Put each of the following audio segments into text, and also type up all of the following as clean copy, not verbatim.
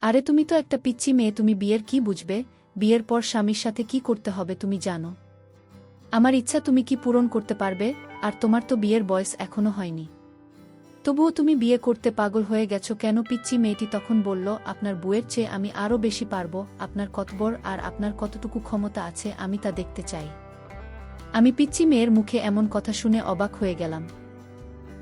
আরে তুমি তো একটা পিচ্চি মেয়ে, তুমি বিয়ের কি বুঝবে? বিয়ের পর স্বামীর সাথে কি করতে হবে তুমি জানো? আমার ইচ্ছা তুমি কি পূরণ করতে পারবে? আর তোমার তো বিয়ের বয়স এখনো হয়নি, তবুও তুমি বিয়ে করতে পাগল হয়ে গেছো কেন? পিচ্চি মেয়েটি তখন বলল, আপনার বউয়ের চেয়ে আমি আরও বেশি পারবো। আপনার কতবড় আর আপনার কতটুকু ক্ষমতা আছে আমি তা দেখতে চাই। আমি পিচ্চি মেয়ের মুখে এমন কথা শুনে অবাক হয়ে গেলাম।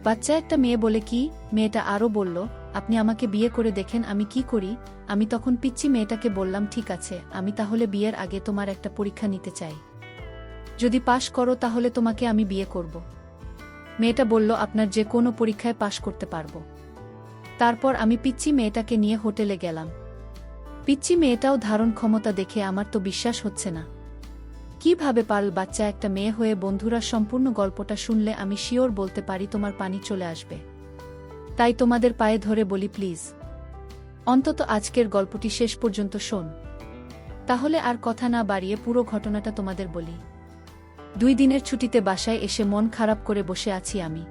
বাচ্চা একটা মেয়ে বলে কি? মেয়েটা আরও বলল, আপনি আমাকে বিয়ে করে দেখেন আমি কি করি। আমি তখন পিচ্চি মেয়েটাকে বললাম, ঠিক আছে, আমি তাহলে বিয়ের আগে তোমার একটা পরীক্ষা নিতে চাই। যদি পাশ করো তাহলে তোমাকে আমি বিয়ে করব। মেয়েটা বলল, আপনার যে কোনো পরীক্ষায় পাশ করতে পারবো। তারপর আমি পিচ্চি মেয়েটাকে নিয়ে হোটেলে গেলাম। পিচ্চি মেয়েটাও ধারণ ক্ষমতা দেখে আমার তো বিশ্বাস হচ্ছে না। কিভাবে পারল বাচ্চা একটা মেয়ে হয়ে? বন্ধুরা, সম্পূর্ণ গল্পটা শুনলে আমি শিওর বলতে পারি তোমার পানি চলে আসবে। তাই তোমাদের পায়ে ধরে বলি, প্লিজ অন্তত আজকের গল্পটি শেষ পর্যন্ত শোন। তাহলে আর কথা না বাড়িয়ে পুরো ঘটনাটা তোমাদের বলি। 2 দিনের ছুটিতে বাসায় এসে মন খারাপ করে বসে আছি আমি।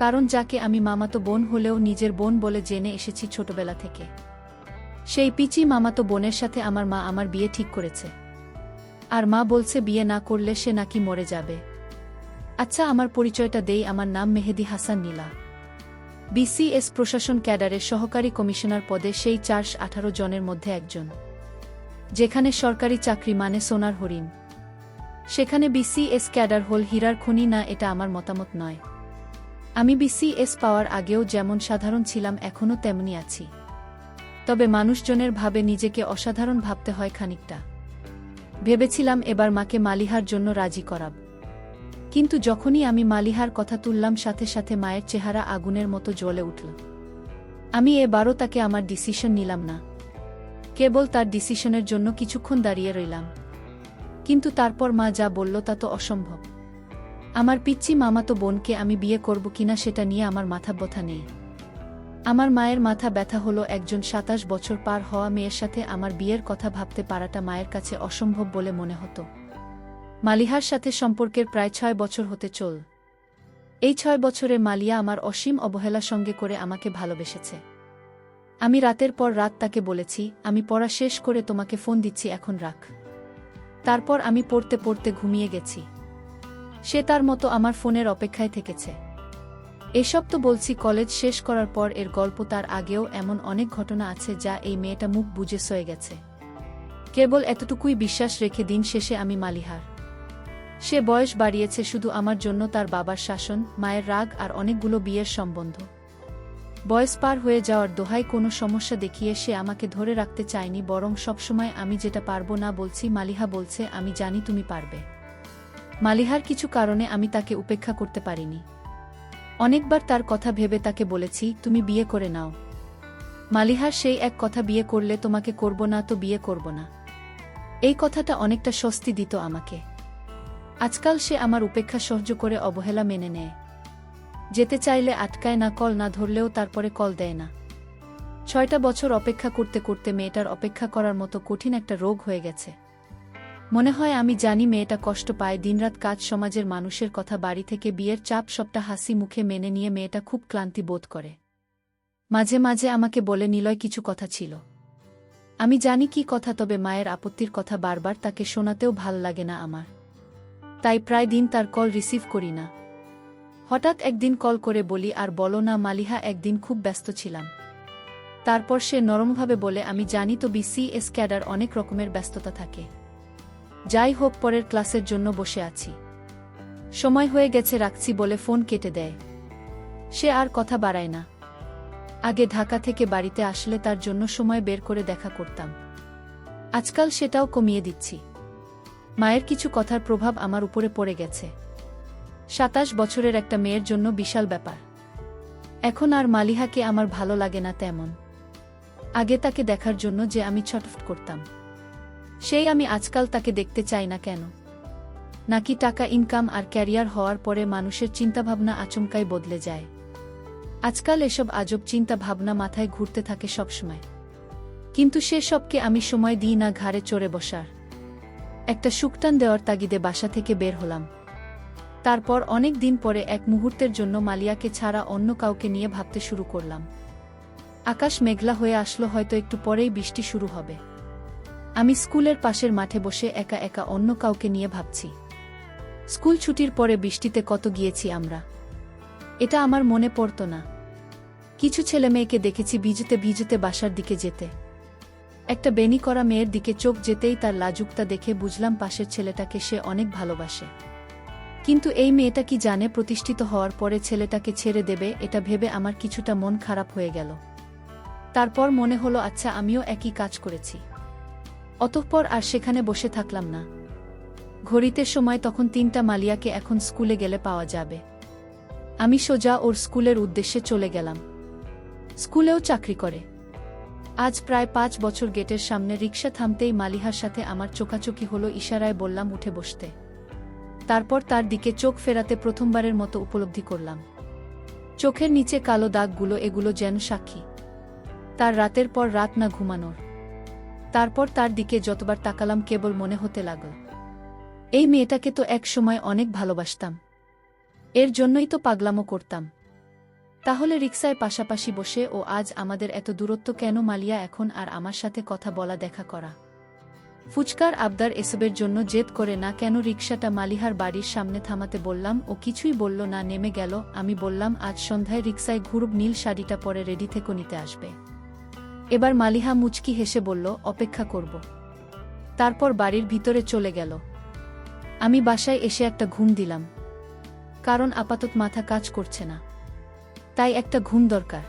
কারণ যাকে আমি মামাতো বোন হলেও নিজের বোন বলে জেনে এসেছি ছোটবেলা থেকে, সেই পিচি মামাতো বোনের সাথে আমার মা আমার বিয়ে ঠিক করেছে। আর মা বলছে বিয়ে না করলে সে নাকি মরে যাবে। আচ্ছা, আমার পরিচয়টা দেই। আমার নাম মেহেদী হাসান নীলা। বিসিএস প্রশাসন ক্যাডারের সহকারী কমিশনার পদে সেই 418 জনের মধ্যে একজন। যেখানে সরকারি চাকরি মানে সোনার হরিণ, সেখানে বিসিএস ক্যাডার হল হীরার খনি না, এটা আমার মতামত নয়। আমি বিসিএস পাওয়ার আগেও যেমন সাধারণ ছিলাম এখনও তেমনি আছি। তবে মানুষজনের ভাবে নিজেকে অসাধারণ ভাবতে হয় খানিকটা। ভেবেছিলাম এবার মাকে মালিহার জন্য রাজি করাব। কিন্তু যখনই আমি মালিহার কথা তুললাম সাথে সাথে মায়ের চেহারা আগুনের মতো জ্বলে উঠল। আমি এবারও তাকে আমার ডিসিশন নিলাম না। কেবল তার ডিসিশনের জন্য কিছুক্ষণ দাঁড়িয়ে রইলাম। কিন্তু তারপর মা যা বলল তা তো অসম্ভব। আমার পিচ্চি মামাতো বোনকে আমি বিয়ে করব কিনা সেটা নিয়ে আমার মাথা ব্যথা নেই। আমার মায়ের মাথা ব্যথা হলো একজন 27 বছর পার হওয়া মেয়ের সাথে আমার বিয়ের কথা ভাবতে পারাটা মায়ের কাছে অসম্ভব বলে মনে হতো। মালিহার সাথে সম্পর্কের প্রায় 6 বছর হতে চল। এই 6 বছরে মালিয়া আমার অসীম অবহেলা সঙ্গে করে আমাকে ভালোবেসেছে। আমি রাতের পর রাত তাকে বলেছি, আমি পড়া শেষ করে তোমাকে ফোন দিচ্ছি, এখন রাখ। তারপর আমি পড়তে পড়তে ঘুমিয়ে গেছি। সে তার মতো আমার ফোনের অপেক্ষায় থেকেছে। এসব তো বলছি কলেজ শেষ করার পর। এর গল্প তার আগেও এমন অনেক ঘটনা আছে যা এই মেয়েটা মুখ বুজে সয়ে গেছে। কেবল এতটুকুই বিশ্বাস রেখে দিন শেষে আমি মালিহার। সে বয়স বাড়িয়েছে শুধু আমার জন্য। তার বাবার শাসন, মায়ের রাগ আর অনেকগুলো বিয়ের সম্বন্ধ। বয়স পার হয়ে যাওয়ার দোহায় কোনো সমস্যা দেখিয়ে সে আমাকে ধরে রাখতে চায়নি, বরং সবসময় আমি যেটা পারবো না বলছি মালিহা বলছে আমি জানি তুমি পারবে। মালিহার কিছু কারণে আমি তাকে উপেক্ষা করতে পারিনি। অনেকবার তার কথা ভেবে তাকে বলেছি, তুমি বিয়ে করে নাও। মালিহার সেই এক কথা, বিয়ে করলে তোমাকে করব না তো বিয়ে করব না। এই কথাটা অনেকটা স্বস্তি দিত আমাকে। আজকাল সে আমার উপেক্ষা সহ্য করে অবহেলা মেনে নেয়। যেতে চাইলে আটকায় না, কল না ধরলেও তারপরে কল দেয় না। 6টা বছর অপেক্ষা করতে করতে মেয়েটার অপেক্ষা করার মতো কঠিন একটা রোগ হয়ে গেছে। মনে হয় আমি জানি মেয়েটা কষ্ট পায়, দিনরাত কাজ, সমাজের মানুষের কথা, বাড়ি থেকে বিয়ের চাপ, সবটা হাসি মুখে মেনে নিয়ে মেয়েটা খুব ক্লান্তি বোধ করে। মাঝে মাঝে আমাকে বলে, নিলয় কিছু কথা ছিল। আমি জানি কি কথা, তবে মায়ের আপত্তির কথা বারবার তাকে শোনাতেও ভাল লাগে না আমার। তাই প্রায় দিন তার কল রিসিভ করি না। হঠাৎ একদিন কল করে বলি, আর বলো না মালিহা, একদিন খুব ব্যস্ত ছিলাম। তারপর সে নরমভাবে বলে, আমি জানি তো বিসিএস ক্যাডার অনেক রকমের ব্যস্ততা থাকে। যাই হোক, পরের ক্লাসের জন্য বসে আছি, সময় হয়ে গেছে, রাখছি বলে ফোন কেটে দেয়। সে আর কথা বাড়ায় না। আগে ঢাকা থেকে বাড়িতে আসলে তার জন্য সময় বের করে দেখা করতাম। আজকাল সেটাও কমিয়ে দিচ্ছি। মায়ের কিছু কথার প্রভাব আমার উপরে পড়ে গেছে। 27 বছরের একটা মেয়ের জন্য বিশাল ব্যাপার। এখন আর মালিহাকে আমার ভালো লাগে না তেমন। আগে তাকে দেখার জন্য যে আমি ছটফট করতাম, সেই আমি আজকাল তাকে দেখতে চাই না কেন? নাকি টাকা ইনকাম আর ক্যারিয়ার হওয়ার পরে মানুষের চিন্তাভাবনা আচমকাই বদলে যায়? আজকাল এসব আজব চিন্তা ভাবনা মাথায় ঘুরতে থাকে সবসময়। কিন্তু সেসবকে আমি সময় দিই না ঘাড়ে চড়ে বসার। একটা সুকটান দেওয়ার তাগিদে বাসা থেকে বের হলাম। তারপর অনেক দিন পরে এক মুহূর্তের জন্য মালিয়াকে ছাড়া অন্য কাউকে নিয়ে ভাবতে শুরু করলাম। আকাশ মেঘলা হয়ে আসলো, হয়তো একটু পরেই বৃষ্টি শুরু হবে। আমি স্কুলের পাশের মাঠে বসে একা একা অন্য কাউকে নিয়ে ভাবছি। স্কুল ছুটির পরে বৃষ্টিতে কত গিয়েছি আমরা, এটা আমার মনে পড়ত না। কিছু ছেলে মেয়েকে দেখেছি ভিজতে ভিজতে বাসার দিকে যেতে। একটা বেনি করা মেয়ের দিকে চোখ যেতেই তার লাজুকতা দেখে বুঝলাম পাশের ছেলেটাকে সে অনেক ভালোবাসে। কিন্তু এই মেয়েটা কি জানে প্রতিষ্ঠিত হওয়ার পরে ছেলেটাকে ছেড়ে দেবে, এটা ভেবে আমার কিছুটা মন খারাপ হয়ে গেল। তারপর মনে হলো আচ্ছা আমিও একই কাজ করেছি। অতঃপর আর সেখানে বসে থাকলাম না। ঘড়িতে সময় তখন 3টা। মালিয়াকে এখন স্কুলে গেলে পাওয়া যাবে। আমি সোজা ওর স্কুলের উদ্দেশ্যে চলে গেলাম। স্কুলেও চাকরি করে। আজ প্রায় 5 বছর। গেটের সামনে রিকশা থামতেই মালিহার সাথে আমার চোখাচোখি হলো, ইশারায় বললাম উঠে বসতে। তারপর তার দিকে চোখ ফেরাতে প্রথমবারের মতো উপলব্ধি করলাম চোখের নিচে কালো দাগগুলো, এগুলো যেন সাক্ষী তার রাতের পর রাত না ঘুমানোর। তারপর তার দিকে যতবার তাকালাম কেবল মনে হতে লাগল এই মেয়েটাকে তো এক সময় অনেক ভালোবাসতাম, এর জন্যই তো পাগলামো করতাম। তাহলে রিকশায় পাশাপাশি বসে ও আজ আমাদের এত দূরত্ব কেন? মালিয়া এখন আর আমার সাথে কথা বলা দেখা করা, ফুচকার আবদার এসবের জন্য জেদ করে না কেন? রিকশাটা মালিহার বাড়ির সামনে থামাতে বললাম, ও কিছুই বলল না, নেমে গেল। আমি বললাম আজ সন্ধ্যায় রিকশায় ঘুরব, নীল শাড়িটা পরে রেডি থেকে নিতে আসবে। এবার মালিহা মুচকি হেসে বলল অপেক্ষা করব। তারপর বাড়ির ভিতরে চলে গেল। আমি বাসায় এসে একটা ঘুম দিলাম, কারণ আপাতত মাথা কাজ করছে না, তাই একটা ঘুম দরকার।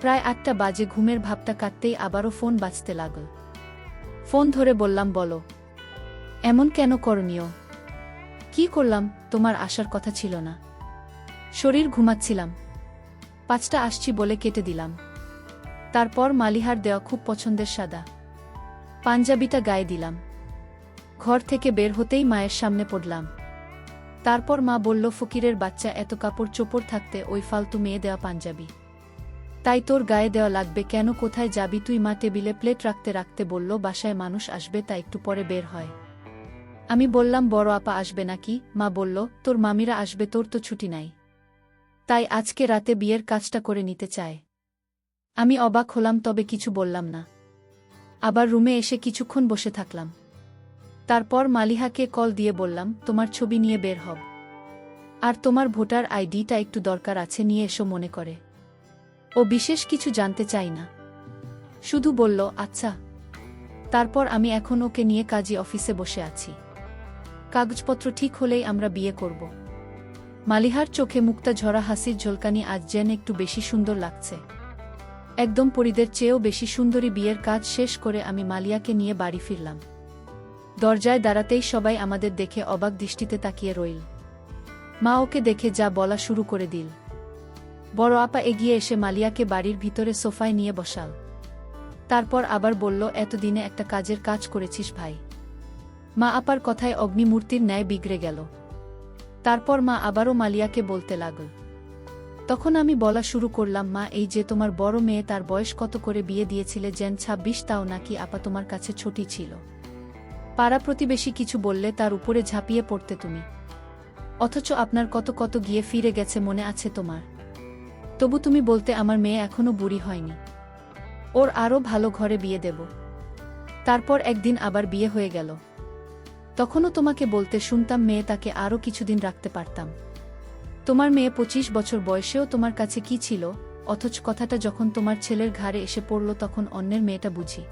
প্রায় 8টা বাজে। ঘুমের ভাবটা কাটতেই আবারও ফোন বাজতে লাগল। ফোন ধরে বললাম বলো। এমন কেন করণীয়? কি করলাম? তোমার আসার কথা ছিল না, শরীর ঘুমাচ্ছিলাম। 5টা আসছি বলে কেটে দিলাম। তারপর মালিহার দেওয়া খুব পছন্দের সাদা পাঞ্জাবিটা গায়ে দিলাম। ঘর থেকে বের হতেই মায়ের সামনে পড়লাম। তারপর মা বলল ফকিরের বাচ্চা, এত কাপড় চোপড় থাকতে ওই ফালতু মেয়ে দেওয়া পাঞ্জাবি তাই তোর গায়ে দেওয়া লাগবে কেন? কোথায় যাবি তুই? মা টেবিলে প্লেট রাখতে রাখতে বলল বাসায় মানুষ আসবে, তাই একটু পরে বের হয়। আমি বললাম বড় আপা আসবে নাকি? মা বলল তোর মামিরা আসবে, তোর তো ছুটি নাই, তাই আজকে রাতে বিয়ের কাজটা করে নিতে চায়। আমি অবাক হলাম, তবে কিছু বললাম না। আবার রুমে এসে কিছুক্ষণ বসে থাকলাম। তারপর মালিহাকে কল দিয়ে বললাম তোমার ছবি নিয়ে বের হব, আর তোমার ভোটার আইডিটা একটু দরকার আছে, নিয়ে এসো মনে করে। ও বিশেষ কিছু জানতে চাই না, শুধু বলল আচ্ছা। তারপর আমি এখন ওকে নিয়ে কাজী অফিসে বসে আছি। কাগজপত্র ঠিক হলেই আমরা বিয়ে করব। মালিহার চোখে মুক্তা ঝরা হাসির ঝলকানি আজ যেন একটু বেশি সুন্দর লাগছে, একদম পরিদের চেয়েও বেশি সুন্দরী। বিয়ের কাজ শেষ করে আমি মালিয়াকে নিয়ে বাড়ি ফিরলাম। দরজায় দাঁড়াতেই সবাই আমাদের দেখে অবাক দৃষ্টিতে তাকিয়ে রইল। মা ওকে দেখে যা বলা শুরু করে দিল। বড় আপা এগিয়ে এসে মালিয়াকে বাড়ির ভিতরে সোফায় নিয়ে বসাল। তারপর আবার বলল এতদিনে একটা কাজের কাজ করেছিস ভাই। মা আপার কথায় অগ্নিমূর্তির ন্যায় বিগড়ে গেল। তারপর মা আবারও মালিয়াকে বলতে লাগল। তখন আমি বলা শুরু করলাম মা, এই যে তোমার বড় মেয়ে, তার বয়স কত করে বিয়ে দিয়েছিলে? যেন 26, তাও নাকি আপা তোমার কাছে ছোটই ছিল। পাড়া প্রতিবেশী কিছু বললে তার উপরে ঝাঁপিয়ে পড়তে তুমি, অথচ আপনার কত কত গিয়ে ফিরে গেছে মনে আছে তোমার? তবু তুমি বলতে আমার মেয়ে এখনো বুড়ি হয়নি, ওর আরও ভালো ঘরে বিয়ে দেব। তারপর একদিন আবার বিয়ে হয়ে গেল, তখনও তোমাকে বলতে শুনতাম মেয়ে তাকে আরও কিছুদিন রাখতে পারতাম। তোমার মেয়ে 25 বছর বয়সেও তোমার কাছে কি ছিল? অথচ কথাটা যখন তোমার ছেলের ঘাড়ে এসে পড়ল তখন অন্যের মেয়েটা বুঝি।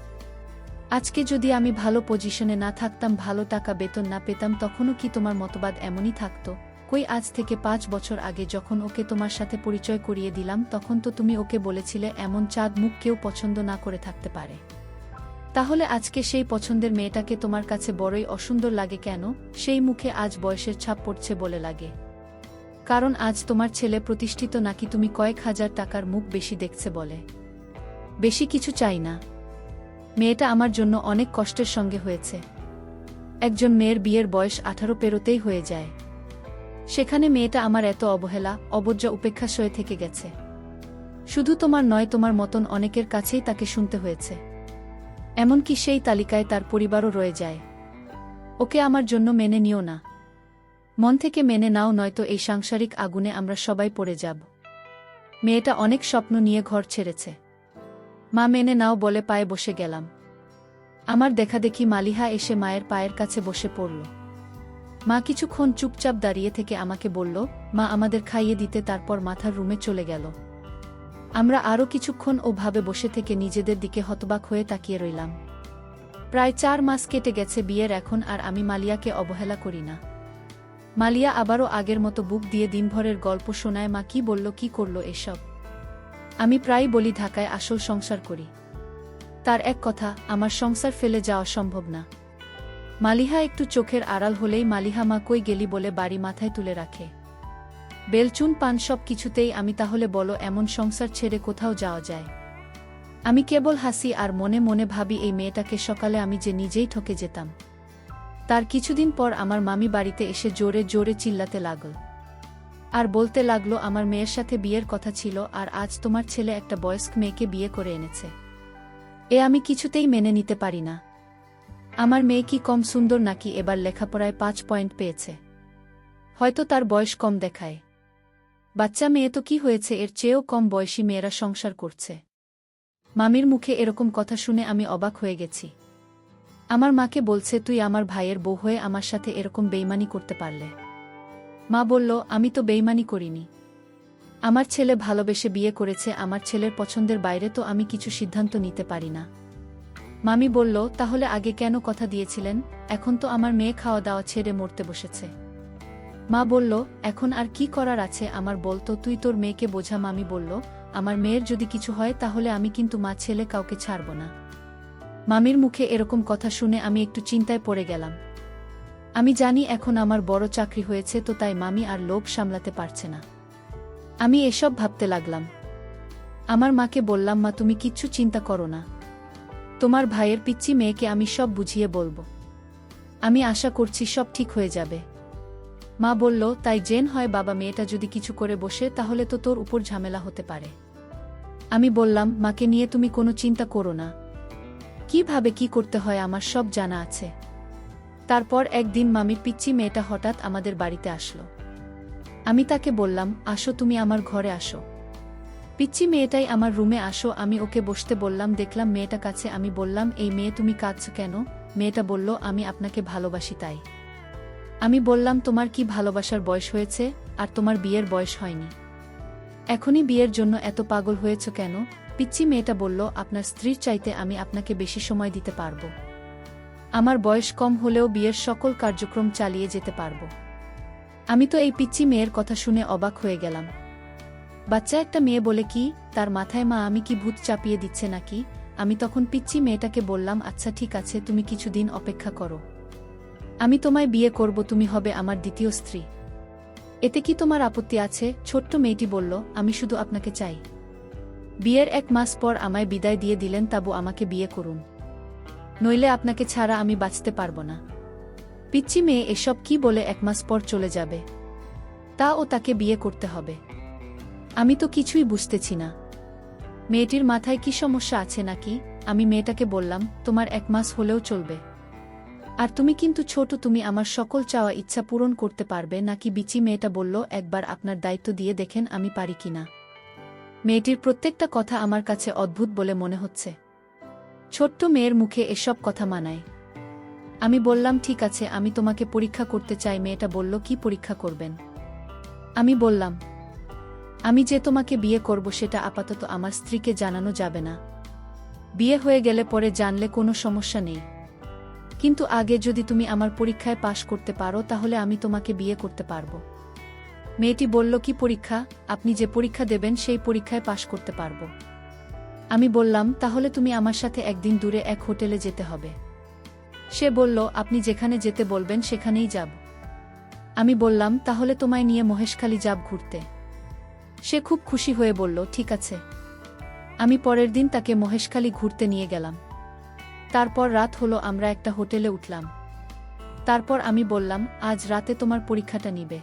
আজকে যদি আমি ভালো পজিশনে না থাকতাম, ভালো টাকা বেতন না পেতাম, তখনও কি তোমার মতবাদ এমনই থাকতো? কই, আজ থেকে 5 বছর আগে যখন ওকে তোমার সাথে পরিচয় করিয়ে দিলাম তখন তো তুমি ওকে বলেছিলে এমন চাঁদ মুখ কেউ পছন্দ না করে থাকতে পারে। তাহলে আজকে সেই পছন্দের মেয়েটাকে তোমার কাছে বড়ই অসুন্দর লাগে কেন? সেই মুখে আজ বয়সের ছাপ পড়ছে বলে লাগে। কারণ আজ তোমার ছেলে প্রতিষ্ঠিত নাকি তুমি কয়েক হাজার টাকার মুখ বেশি দেখছে বলে? বেশি কিছু চাই না, মেয়েটা আমার জন্য অনেক কষ্টের সঙ্গে হয়েছে। একজন মেয়ের বিয়ের বয়স 18 পেরোতেই হয়ে যায়, সেখানে মেয়েটা আমার এত অবহেলা অবজ্ঞা উপেক্ষা সয়ে থেকে গেছে। শুধু তোমার নয়, তোমার মতন অনেকের কাছেই তাকে শুনতে হয়েছে। এমনকি সেই তালিকায় তার পরিবারও রয়ে যায়। ওকে আমার জন্য মেনে নিও না, মন থেকে মেনে নাও, নয়তো এই সাংসারিক আগুনে আমরা সবাই পড়ে যাব। মেয়েটা অনেক স্বপ্ন নিয়ে ঘর ছেড়েছে, মা মেনে নাও বলে পায়ে বসে গেলাম। আমার দেখাদেখি মালিহা এসে মায়ের পায়ের কাছে বসে পড়ল। মা কিছুক্ষণ চুপচাপ দাঁড়িয়ে থেকে আমাকে বলল, মা আমাদের খাইয়ে দিতে, তারপর মাথার রুমে চলে গেল। আমরা আরও কিছুক্ষণ ওভাবে বসে থেকে নিজেদের দিকে হতবাক হয়ে তাকিয়ে রইলাম। প্রায় 4 মাস কেটে গেছে বিয়ের এখন, আর আমি মালিয়াকে অবহেলা করি না। মালিয়া আবারও আগের মতো বুক দিয়ে দিনভরের গল্প শোনায়। মা কি বলল, কি করল এসব। আমি প্রায় বলি ঢাকায় আসল সংসার করি। তার এক কথা, আমার সংসার ফেলে যাওয়া সম্ভব না। মালিহা একটু চোখের আড়াল হলেই মালিহা মা কই গেলি বলে বাড়ি মাথায় তুলে রাখে। বেলচুন পান সব কিছুতেই আমি তাহলে বলো এমন সংসার ছেড়ে কোথাও যাওয়া যায়। আমি কেবল হাসি আর মনে মনে ভাবি এই মেয়েটাকে সকালে আমি যে নিজেই ঠকে যেতাম। তার কিছুদিন পর আমার মামি বাড়িতে এসে জোরে জোরে চিল্লাতে লাগল আর বলতে লাগলো আমার মেয়ের সাথে বিয়ের কথা ছিল, আর আজ তোমার ছেলে একটা বয়স্ক মেয়েকে বিয়ে করে এনেছে। এ আমি কিছুতেই মেনে নিতে পারি না। আমার মেয়ে কি কম সুন্দর নাকি এবার লেখাপড়ায় 5 পয়েন্ট পেয়েছে? হয়তো তার বয়স কম দেখায়। বাচ্চা মেয়ে তো কি হয়েছে, এর চেয়েও কম বয়সী মেয়েরা সংসার করছে। মামির মুখে এরকম কথা শুনে আমি অবাক হয়ে গেছি। আমার মাকে বলছে, তুই আমার ভাইয়ের বউ হয়ে আমার সাথে এরকম বেইমানি করতে পারলে? মা বলল, আমি তো বেইমানি করিনি। আমার ছেলে ভালোবেসে বিয়ে করেছে, আমার ছেলের পছন্দের বাইরে তো আমি কিছু সিদ্ধান্ত নিতে পারি না। মামি বলল, তাহলে আগে কেন কথা দিয়েছিলেন? এখন তো আমার মেয়ে খাওয়া দাওয়া ছেড়ে মরতে বসেছে। মা বলল, এখন আর কি করার আছে আমার, বলতো তুই তোর মেয়েকে বোঝা। মামি বলল, আমার মেয়ের যদি কিছু হয় তাহলে আমি কিন্তু মা ছেলে কাউকে ছাড়ব না। মামির মুখে এরকম কথা শুনে আমি একটু চিন্তায় পড়ে গেলাম। আমি জানি এখন আমার বড় চাকরি হয়েছে, তো তাই মামি আর লোভ সামলাতে পারছে না। আমি এসব ভাবতে লাগলাম। আমার মাকে বললাম, মা তুমি কিচ্ছু চিন্তা করো না, তোমার ভাইয়ের পিচ্চি মেয়েকে আমি সব বুঝিয়ে বলবো। আমি আশা করছি সব ঠিক হয়ে যাবে। মা বলল, তাই জেন হয় বাবা, মেয়েটা যদি কিছু করে বসে তাহলে তো তোর উপর ঝামেলা হতে পারে। আমি বললাম, মাকে নিয়ে তুমি কোনো চিন্তা করো না, কিভাবে কি করতে হয় আমার সব জানা আছে। তারপর একদিন মামির পিচ্চি মেয়েটা হঠাৎ আমাদের বাড়িতে আসলো। আমি তাকে বললাম, আসো তুমি আমার ঘরে আসো। পিচ্চি মেয়েটাই আমার রুমে আসো। আমি ওকে বসতে বললাম, দেখলাম মেয়েটা কাছে। আমি বললাম, এই মেয়ে তুমি কাঁদছো কেন? মেয়েটা বলল, আমি আপনাকে ভালোবাসি তাই। আমি বললাম, তোমার কি ভালোবাসার বয়স হয়েছে? আর তোমার বিয়ের বয়স হয়নি, এখনই বিয়ের জন্য এত পাগল হয়েছ কেন? পিচ্চি মেয়েটা বলল, আপনার স্ত্রীর চাইতে আমি আপনাকে বেশি সময় দিতে পারবো। আমার বয়স কম হলেও বিয়ের সকল কার্যক্রম চালিয়ে যেতে পারবো। আমি তো এই পিচ্চি মেয়ের কথা শুনে অবাক হয়ে গেলাম। বাচ্চা একটা মেয়ে বলে কি? তার মাথায় মা আমি কি ভূত চাপিয়ে দিচ্ছে নাকি? আমি তখন পিচ্চি মেয়েটাকে বললাম, আচ্ছা ঠিক আছে, তুমি কিছুদিন অপেক্ষা করো, আমি তোমায় বিয়ে করব, তুমি হবে আমার দ্বিতীয় স্ত্রী। এতে কি তোমার আপত্তি আছে? ছোট্ট মেয়েটি বলল, আমি শুধু আপনাকে চাই। বিয়ের 1 মাস পর আমায় বিদায় দিয়ে দিলেন, তাবু আমাকে বিয়ে করুন, নইলে আপনাকে ছাড়া আমি বাঁচতে পারব না। পিচ্চি মেয়ে এসব কি বলে 1 মাস পর চলে যাবে? তাও তাকে বিয়ে করতে হবে? আমি তো কিছুই বুঝতেছি না। মেয়েটির মাথায় কি সমস্যা আছে নাকি? আমি মেয়েটাকে বললাম, তোমার 1 মাস হলেও চলবে, আর তুমি কিন্তু ছোট, তুমি আমার সকল চাওয়া ইচ্ছা পূরণ করতে পারবে নাকি? বিচি মেয়েটা বলল, একবার আপনার দায়িত্ব দিয়ে দেখেন আমি পারি কিনা। মেয়েটির প্রত্যেকটা কথা আমার কাছে অদ্ভুত বলে মনে হচ্ছে। ছোট্ট মেয়ের মুখে এসব কথা মানায়? আমি বললাম, ঠিক আছে, আমি তোমাকে পরীক্ষা করতে চাই। মেয়েটা বলল, কি পরীক্ষা করবেন? আমি বললাম, আমি যে তোমাকে বিয়ে করব সেটা আপাতত আমার স্ত্রীকে জানানো যাবে না। বিয়ে হয়ে গেলে পরে জানলে কোনো সমস্যা নেই, কিন্তু আগে যদি তুমি আমার পরীক্ষায় পাশ করতে পারো তাহলে আমি তোমাকে বিয়ে করতে পারবো। মেয়েটি বলল, কি পরীক্ষা? আপনি যে পরীক্ষা দেবেন সেই পরীক্ষায় পাশ করতে পারবো। আমি বললাম, তাহলে তুমি আমার সাথে একদিন দূরে এক হোটেলে যেতে হবে। সে বলল, আপনি যেখানে যেতে বলবেন সেখানেই যাব। আমি বললাম, তাহলে তোমায় নিয়ে মহেশখালী যাব ঘুরতে। সে খুব খুশি হয়ে বলল, ঠিক আছে। আমি পরের দিন তাকে মহেশখালী ঘুরতে নিয়ে গেলাম। তারপর রাত হলো, আমরা একটা হোটেলে উঠলাম। তারপর আমি বললাম, আজ রাতে তোমার পরীক্ষাটা নিবে।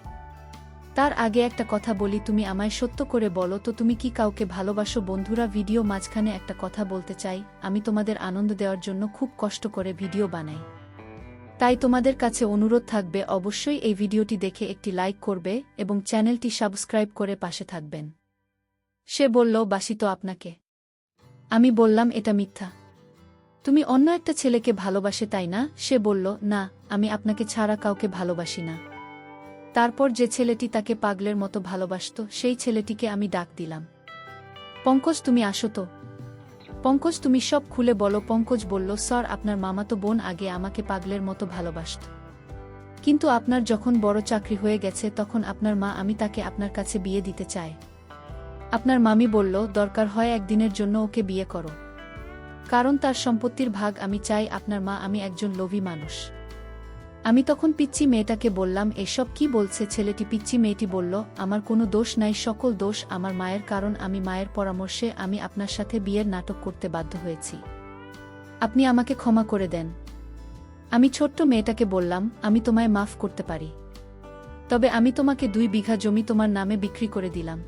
তার আগে একটা কথা বলি, তুমি আমায় সত্য করে বলো তো, তুমি কি কাউকে ভালোবাসো? বন্ধুরা, ভিডিও মাঝখানে একটা কথা বলতে চাই। আমি তোমাদের আনন্দ দেওয়ার জন্য খুব কষ্ট করে ভিডিও বানাই, তাই তোমাদের কাছে অনুরোধ থাকবে অবশ্যই এই ভিডিওটি দেখে একটি লাইক করবে এবং চ্যানেলটি সাবস্ক্রাইব করে পাশে থাকবেন। সে বলল, বাসি তো আপনাকে। আমি বললাম, এটা মিথ্যা। তুমি অন্য একটা ছেলেকে ভালোবাসে, তাই না? সে বলল, না, আমি আপনাকে ছাড়া কাউকে ভালোবাসি না। তারপর যে ছেলেটি তাকে পাগলের মতো ভালোবাসত, সেই ছেলেটিকে আমি ডাক দিলাম। পঙ্কজ, তুমি আসো তো। পঙ্কজ, তুমি সব খুলে বলো। পঙ্কজ বলল, স্যার, আপনার মামাতো বোন আগে আমাকে পাগলের মতো ভালোবাসত, কিন্তু আপনার যখন বড় চাকরি হয়ে গেছে তখন আপনার মা আমি তাকে আপনার কাছে বিয়ে দিতে চায়। আপনার মামি বলল, দরকার হয় একদিনের জন্য ওকে বিয়ে করো, কারণ তার সম্পত্তির ভাগ আমি চাই। আপনার মা আমি একজন লোভী মানুষ। আমি তখন পিচ্চি মেয়েটাকে বললাম, এসব কি বলছে ছেলেটি? পিচ্চি মেয়েটি বলল, আমার কোনো দোষ নাই, সকল দোষ আমার মায়ের, কারণ আমি মায়ের পরামর্শে আমি আপনার সাথে বিয়ের নাটক করতে বাধ্য হয়েছি। আপনি আমাকে ক্ষমা করে দেন। আমি ছোট্ট মেয়েটাকে বললাম, আমি তোমায় মাফ করতে পারি, তবে আমি তোমাকে 2 বিঘা জমি তোমার নামে বিক্রি করে দিলাম,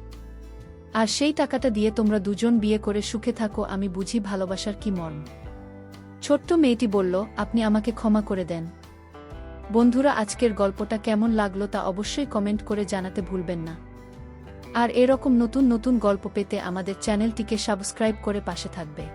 আর সেই টাকাটা দিয়ে তোমরা দুজন বিয়ে করে সুখে থাকো। আমি বুঝি ভালোবাসার কি মর্ম। ছোট্ট মেয়েটি বলল, আপনি আমাকে ক্ষমা করে দেন। বন্ধুরা, আজকের গল্পটা কেমন লাগলো তা অবশ্যই কমেন্ট করে জানাতে ভুলবেন না। আর এরকম নতুন নতুন গল্প পেতে আমাদের চ্যানেলটিকে সাবস্ক্রাইব করে পাশে থাকবে।